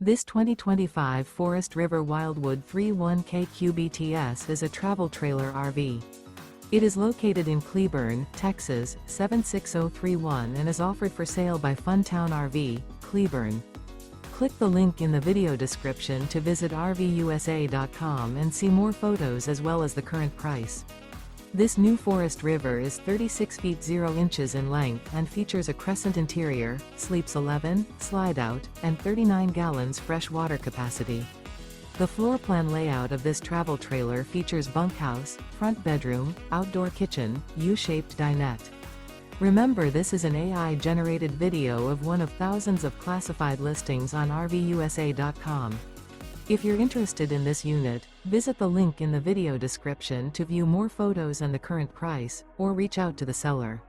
This 2025 Forest River Wildwood 31K QBTS is a travel trailer RV. It is located in Cleburne, Texas, 76031 and is offered for sale by Funtown RV, Cleburne. Click the link in the video description to visit RVUSA.com and see more photos as well as the current price. This new Forest River is 36 feet 0 inches in length and features a CRESCENT interior, sleeps 11, slide-out, and 39 gallons fresh water capacity. The floor plan layout of this travel trailer features bunkhouse, front bedroom, outdoor kitchen, U-shaped dinette. Remember, this is an AI-generated video of one of thousands of classified listings on RVUSA.com. If you're interested in this unit, visit the link in the video description to view more photos and the current price, or reach out to the seller.